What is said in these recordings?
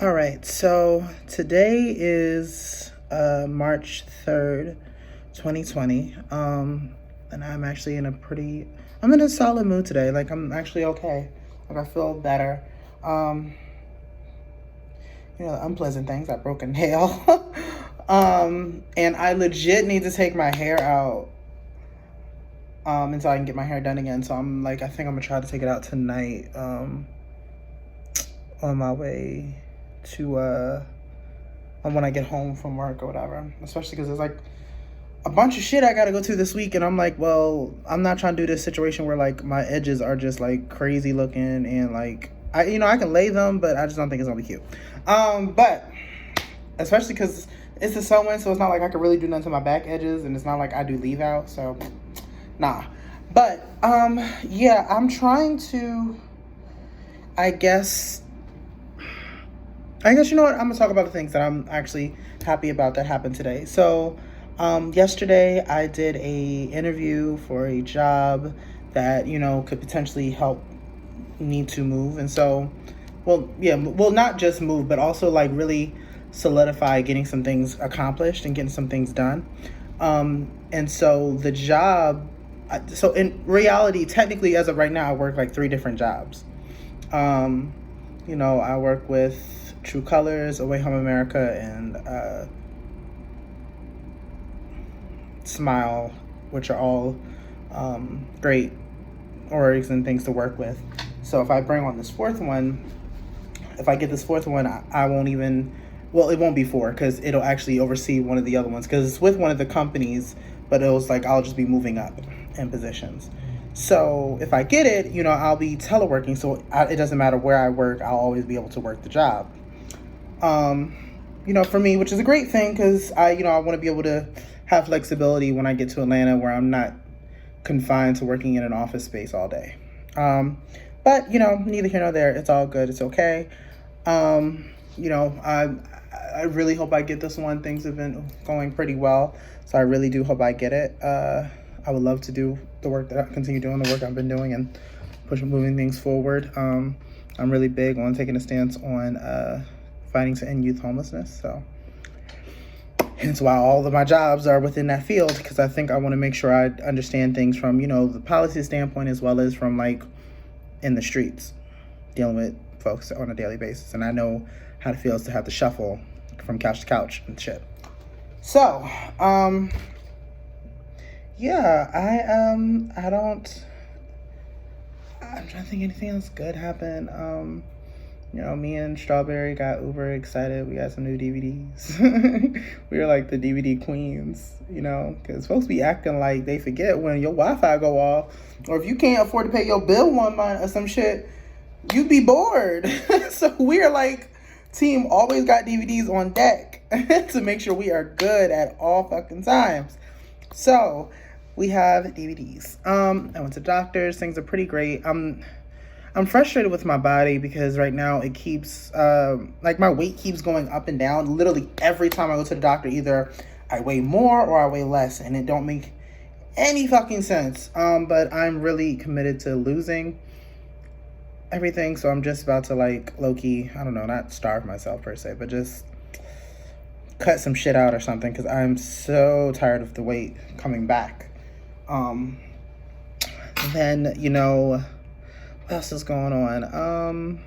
All right, so today is March 3rd, 2020. And I'm in a solid mood today. Like, I'm actually okay. Like, I feel better. Um, unpleasant things, I broke a nail. And I legit need to take my hair out until I can get my hair done again. So I think I'm gonna try to take it out tonight on my way to when I get home from work or whatever, especially because there's like a bunch of shit I gotta go to this week, and I'm like, well, I'm not trying to do this situation where like my edges are just like crazy looking, and like I can lay them, but I just don't think it's gonna be cute. But especially because it's a sewing, so it's not like I can really do nothing to my back edges, and it's not like I do leave out, so nah. But yeah, I'm trying to, I guess you know what? I'm gonna talk about the things that I'm actually happy about that happened today. So, yesterday I did a interview for a job that could potentially help me to move, and so, not just move, but also like really solidify getting some things accomplished and getting some things done. And so the job, so in reality, technically, as of right now, I work like 3 different jobs. I work with True Colors, Away Home America, and Smile, which are all great orgs and things to work with. So if I bring on this 4th one, if I get this 4th one, I won't even, well, it won't be 4 because it'll actually oversee one of the other ones because it's with one of the companies, but it was like I'll just be moving up in positions. So if I get it, I'll be teleworking, so it doesn't matter where I work, I'll always be able to work the job. For me, which is a great thing because I want to be able to have flexibility when I get to Atlanta where I'm not confined to working in an office space all day. But, neither here nor there. It's all good. It's okay. I really hope I get this one. Things have been going pretty well, so I really do hope I get it. I would love to do the work continue doing the work I've been doing and moving things forward. I'm really big on taking a stance on fighting to end youth homelessness. So hence why all of my jobs are within that field, because I think I want to make sure I understand things from, the policy standpoint as well as from like in the streets, dealing with folks on a daily basis. And I know how it feels to have to shuffle from couch to couch and shit. So, yeah, I'm trying to think anything else good happened. Me and Strawberry got uber excited. We got some new DVDs. We were like the DVD queens, because folks be acting like they forget when your Wi-Fi go off, or if you can't afford to pay your bill one month or some shit, you'd be bored. So we are like team always got DVDs on deck to make sure we are good at all fucking times. So we have DVDs. I went to doctors. Things are pretty great. I'm frustrated with my body because right now it keeps, my weight keeps going up and down. Literally every time I go to the doctor, either I weigh more or I weigh less, and it don't make any fucking sense. But I'm really committed to losing everything, so I'm just about to like low-key, I don't know, not starve myself per se, but just cut some shit out or something, because I'm so tired of the weight coming back. Then, what else is going on?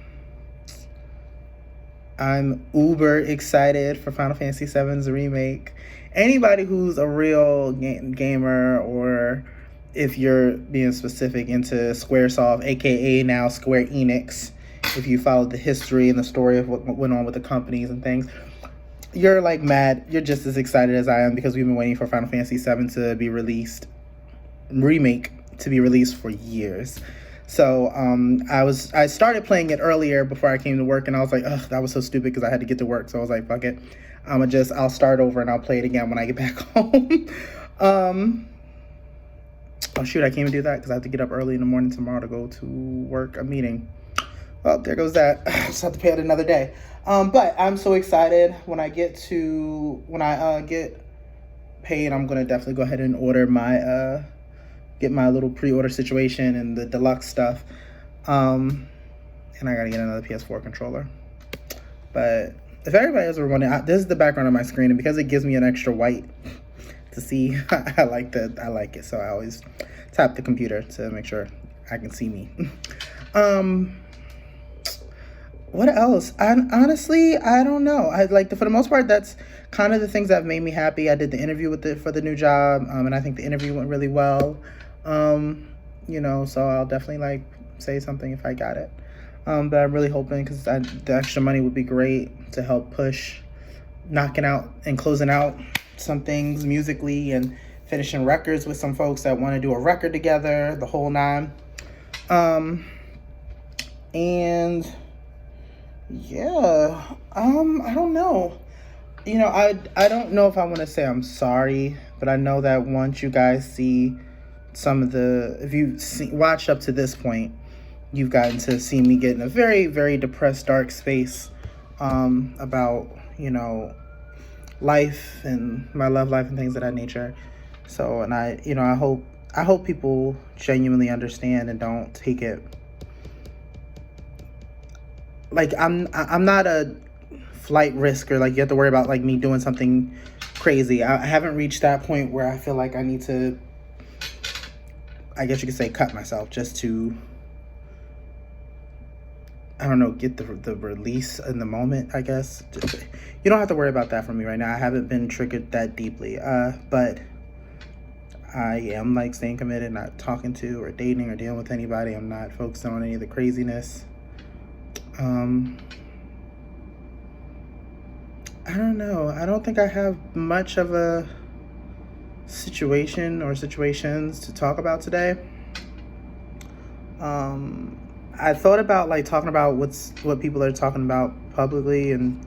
I'm uber excited for Final Fantasy VII's remake. Anybody who's a real gamer, or if you're being specific into Squaresoft, aka now Square Enix, if you followed the history and the story of what went on with the companies and things, you're like mad. You're just as excited as I am, because we've been waiting for Final Fantasy VII to be released, remake to be released for years. So I started playing it earlier before I came to work, and I was like, ugh, that was so stupid because I had to get to work. So I was like, fuck it, I'll start over and I'll play it again when I get back home. Oh shoot, I can't even do that because I have to get up early in the morning tomorrow to go to work, a meeting. Well, there goes that. I just have to pay it another day. But I'm so excited when I get paid. I'm gonna definitely go ahead and order my get my little pre-order situation and the deluxe stuff. And I gotta get another PS4 controller. But if everybody else were wondering, this is the background on my screen, and because it gives me an extra white to see, I like it. So I always tap the computer to make sure I can see me. What else? Honestly, I don't know. For the most part, that's kind of the things that have made me happy. I did the interview for the new job, and I think the interview went really well. So I'll definitely say something if I got it. But I'm really hoping, because the extra money would be great to help push knocking out and closing out some things musically and finishing records with some folks that want to do a record together, the whole nine. And yeah, I don't know. I don't know if I want to say I'm sorry, but I know that once you guys see if you watched up to this point, you've gotten to see me get in a very, very depressed, dark space about, life and my love life and things of that nature. So, and I hope people genuinely understand and don't take it I'm not a flight risk, or you have to worry about me doing something crazy. I haven't reached that point where I feel like I need to, I guess you could say, cut myself just to, I don't know, get the release in the moment, I guess. You don't have to worry about that for me right now. I haven't been triggered that deeply. But I am staying committed, not talking to or dating or dealing with anybody. I'm not focused on any of the craziness. I don't know. I don't think I have much of a situation or situations to talk about today. I thought about talking about what people are talking about publicly and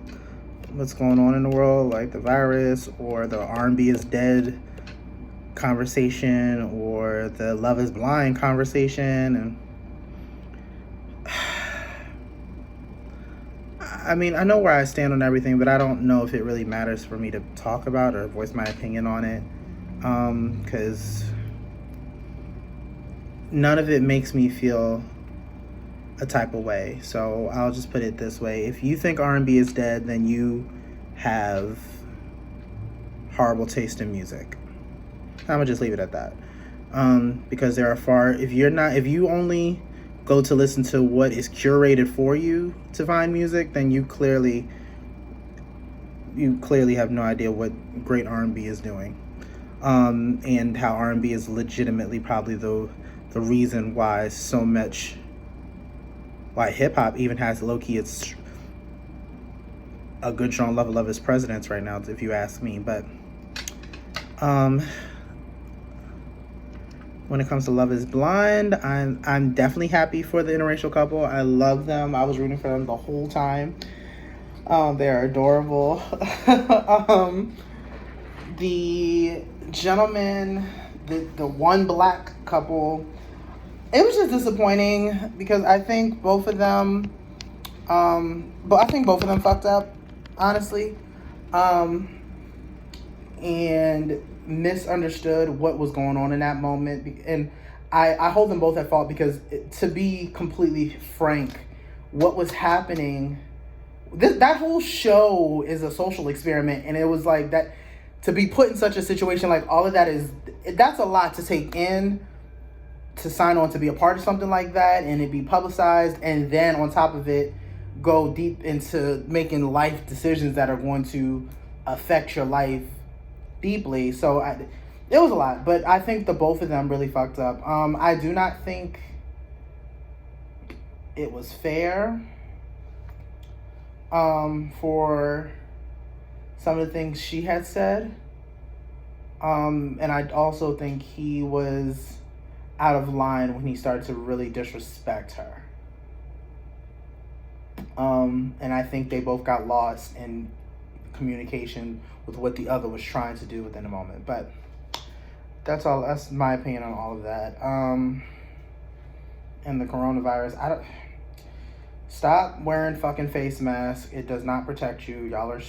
what's going on in the world, like the virus or the R&B is dead conversation or the Love is Blind conversation. And I mean, I know where I stand on everything, but I don't know if it really matters for me to talk about or voice my opinion on it, because none of it makes me feel a type of way. So I'll just put it this way. If you think R&B is dead, then you have horrible taste in music. I'm gonna just leave it at that. Because if you only go to listen to what is curated for you to find music, then you clearly have no idea what great R&B is doing, and how R&B is legitimately probably the reason why why hip-hop even has low-key it's a good strong level of its presidents right now, if you ask me. But when it comes to Love is Blind, I'm definitely happy for the interracial couple. I love them. I was rooting for them the whole time. They're adorable. The gentleman, the one black couple, it was just disappointing because I think both of them fucked up, honestly, and misunderstood what was going on in that moment. And I hold them both at fault because, to be completely frank, what was happening, that whole show is a social experiment, and it was that to be put in such a situation, all of that's a lot to take in, to sign on to be a part of something like that and it be publicized, and then on top of it go deep into making life decisions that are going to affect your life deeply. So it was a lot, but I think the both of them really fucked up. I do not think it was fair for some of the things she had said, and I also think he was out of line when he started to really disrespect her. And I think they both got lost in communication with what the other was trying to do within the moment. But that's all. That's my opinion on all of that. And the coronavirus, stop wearing fucking face masks. It does not protect you. Y'all are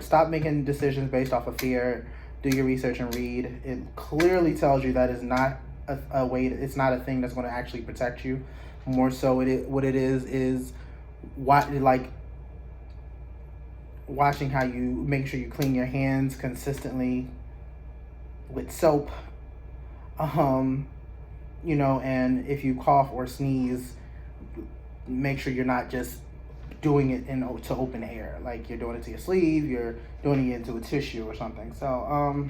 stop making decisions based off of fear. Do your research and read. It clearly tells you that is not a way. It's not a thing that's going to actually protect you. More so, what it is watching how you make sure you clean your hands consistently with soap. You know, and if you cough or sneeze, make sure you're not just doing it to open air. Like you're doing it to your sleeve, you're doing it into a tissue or something. So,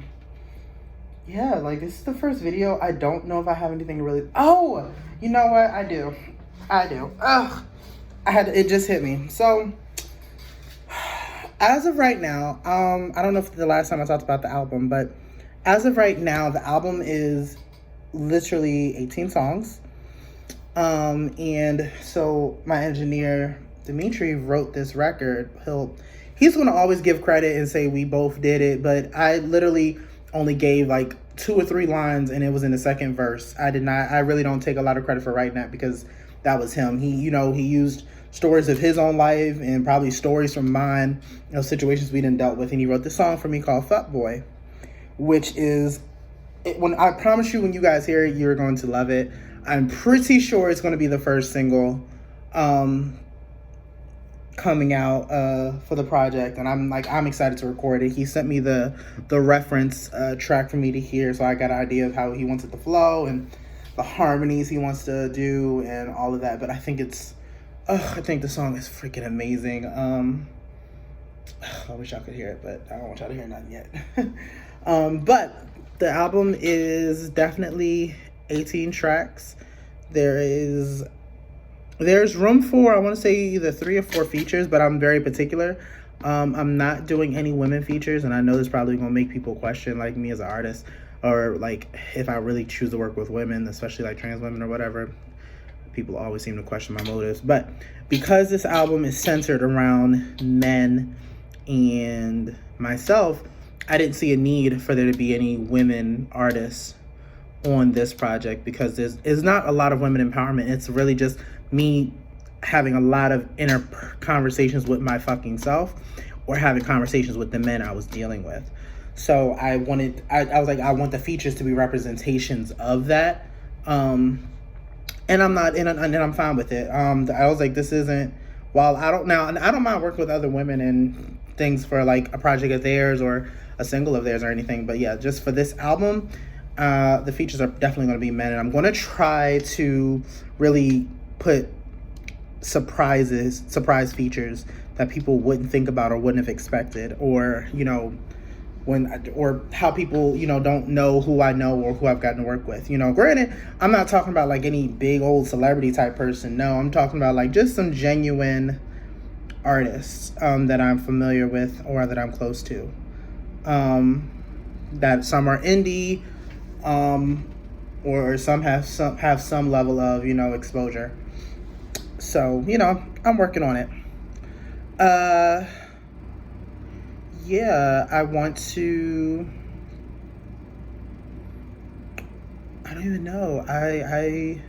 yeah, like this is the first video. I don't know if I have anything to really, oh, you know what? I do. Ugh. It just hit me. So, as of right now, I don't know if the last time I talked about the album, but as of right now, the album is literally 18 songs. And so my engineer, Dimitri, wrote this record. He's going to always give credit and say we both did it, but I literally only gave like 2 or 3 lines and it was in the second verse. I really don't take a lot of credit for writing that because that was him. He used stories of his own life and probably stories from mine, situations we done dealt with. And he wrote this song for me called Fuck Boy, which is, when I promise you, when you guys hear it, you're going to love it. I'm pretty sure it's going to be the first single coming out for the project, and I'm excited to record it. He sent me the reference track for me to hear, so I got an idea of how he wants it to flow and the harmonies he wants to do and all of that. But I think I think the song is freaking amazing. I wish y'all could hear it, but I don't want y'all to hear nothing yet. But the album is definitely 18 tracks. There's room for, I want to say, either 3 or 4 features, but I'm very particular. I'm not doing any women features, and I know this probably going to make people question, like, me as an artist, or, like, if I really choose to work with women, especially, like, trans women or whatever. People always seem to question my motives. But because this album is centered around men and myself, I didn't see a need for there to be any women artists on this project, because there's not a lot of women empowerment. It's really just me having a lot of inner conversations with my fucking self, or having conversations with the men I was dealing with. So I was like, I want the features to be representations of that. And I'm fine with it. I was like, this isn't, while I don't mind working with other women and things for like a project of theirs or a single of theirs or anything. But yeah, just for this album, the features are definitely going to be men, and I'm going to try to really put surprise features that people wouldn't think about or wouldn't have expected, or or how people don't know who I know or who I've gotten to work with. Granted, I'm not talking about like any big old celebrity type person. No, I'm talking about like just some genuine artists that I'm familiar with or that I'm close to. That some are indie, or some have some level of exposure. So I'm working on it. Yeah, I want to. I don't even know. I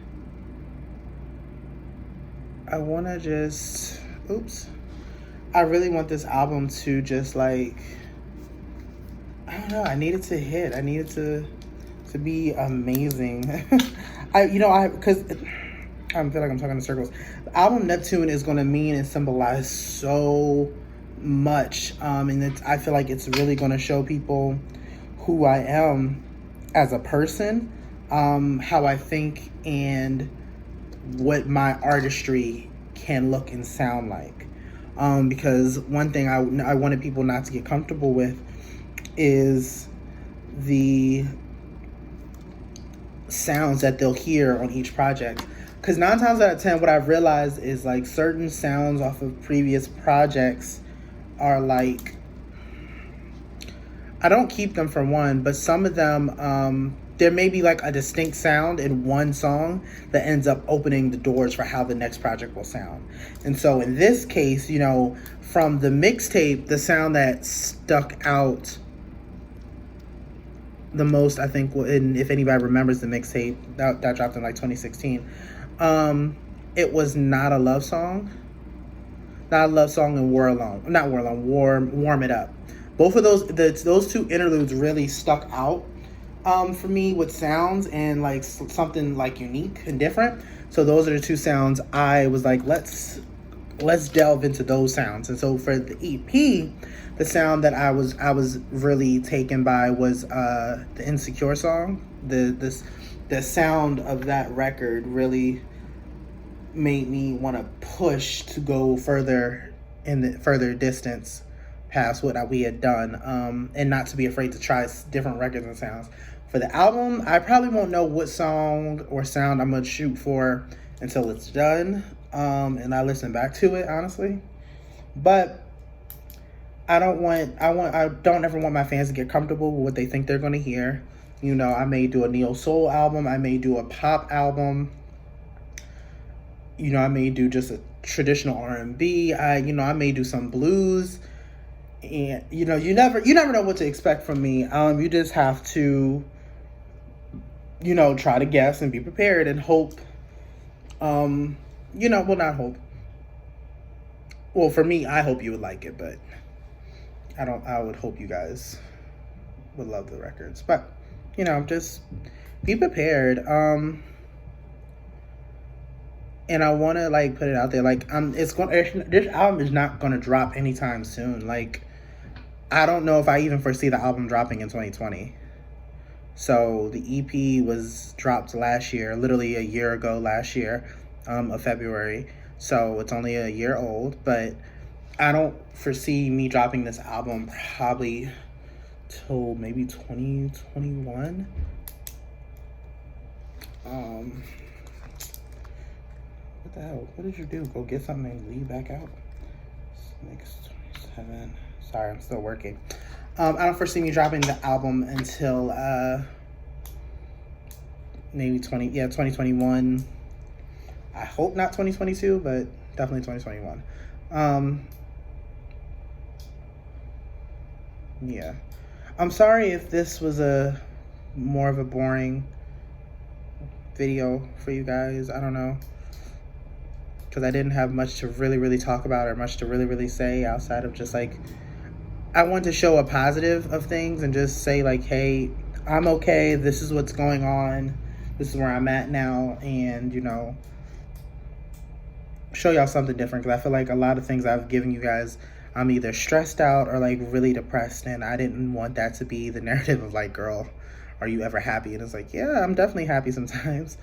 want to just. Oops. I really want this album to just like. I don't know. I need it to hit. I need it to be amazing. Because I feel like I'm talking in circles. The album Neptune is going to mean and symbolize so much, and I feel like it's really going to show people who I am as a person, how I think, and what my artistry can look and sound like. Because one thing I wanted people not to get comfortable with is the sounds that they'll hear on each project. Because 9 times out of 10, what I've realized is like certain sounds off of previous projects are like, I don't keep them for one, but some of them, there may be like a distinct sound in one song that ends up opening the doors for how the next project will sound. And so in this case, from the mixtape, the sound that stuck out the most, I think, and if anybody remembers the mixtape that dropped in like 2016, it was Not a Love Song. Not a Love Song and Warm It Up. Both of those 2 interludes really stuck out for me with sounds and like something like unique and different. So those are the 2 sounds I was like, let's let's delve into those sounds. And so for the EP, the sound that I was really taken by was the Insecure song. The sound of that record really made me want to push to go further in the further distance past what we had done, and not to be afraid to try different records and sounds. For the album, I probably won't know what song or sound I'm gonna shoot for until it's done, and I listen back to it, honestly. But I don't ever want my fans to get comfortable with what they think they're gonna hear. You know, I may do a neo soul album, I may do a pop album, you know, I may do just a traditional R&B. I may do some blues, and you never know what to expect from me. You just have to, try to guess and be prepared and hope. Well, not hope. Well, for me, I hope you would like it, but I would hope you guys would love the records. But just be prepared. And I want to put it out there, this album is not going to drop anytime soon. I don't know if I even foresee the album dropping in 2020. So the EP was dropped last year, literally a year ago last year, of February. So it's only a year old, but I don't foresee me dropping this album probably till maybe 2021. What the hell? What did you do? Go get something and leave back out? Next 27. Sorry, I'm still working. I don't foresee me dropping the album until maybe 2021. I hope not 2022, but definitely 2021. Yeah. I'm sorry if this was a more of a boring video for you guys. I don't know, because I didn't have much to really talk about or much to really say outside of just I want to show a positive of things and just say hey, I'm okay, this is what's going on, this is where I'm at now, and show y'all something different, because I feel like a lot of things I've given you guys, I'm either stressed out or really depressed, and I didn't want that to be the narrative of girl, are you ever happy? And it's yeah, I'm definitely happy sometimes.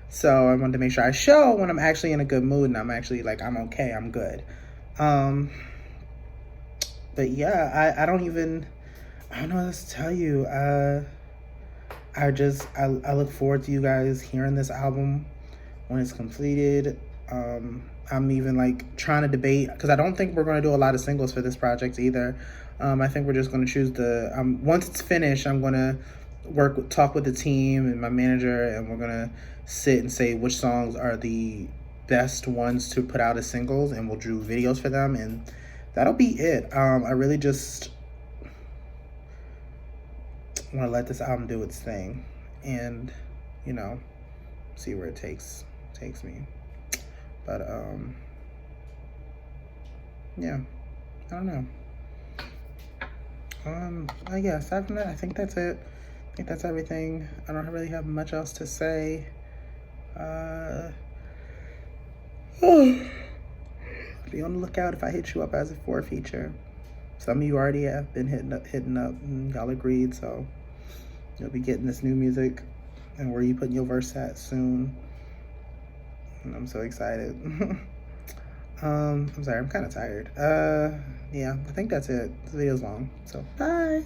So I wanted to make sure I show when I'm actually in a good mood and I'm actually I'm okay, I'm good. But yeah, I don't know what else to tell you. I look forward to you guys hearing this album when it's completed. I'm even trying to debate, because I don't think we're going to do a lot of singles for this project either. I think we're just going to choose once it's finished, I'm going to talk with the team and my manager, and we're going to sit and say which songs are the best ones to put out as singles, and we'll do videos for them, and that'll be it. I really just want to let this album do its thing, and see where it takes me. But yeah, I don't know. I guess after that, I think that's it. I think that's everything. I don't really have much else to say. Be on the lookout if I hit you up as a 4 feature. Some of you already have been hitting up, and y'all agreed, so you'll be getting this new music and where you putting your verse at soon. And I'm so excited. I'm sorry, I'm kind of tired. Yeah, I think that's it. This video's long, so bye.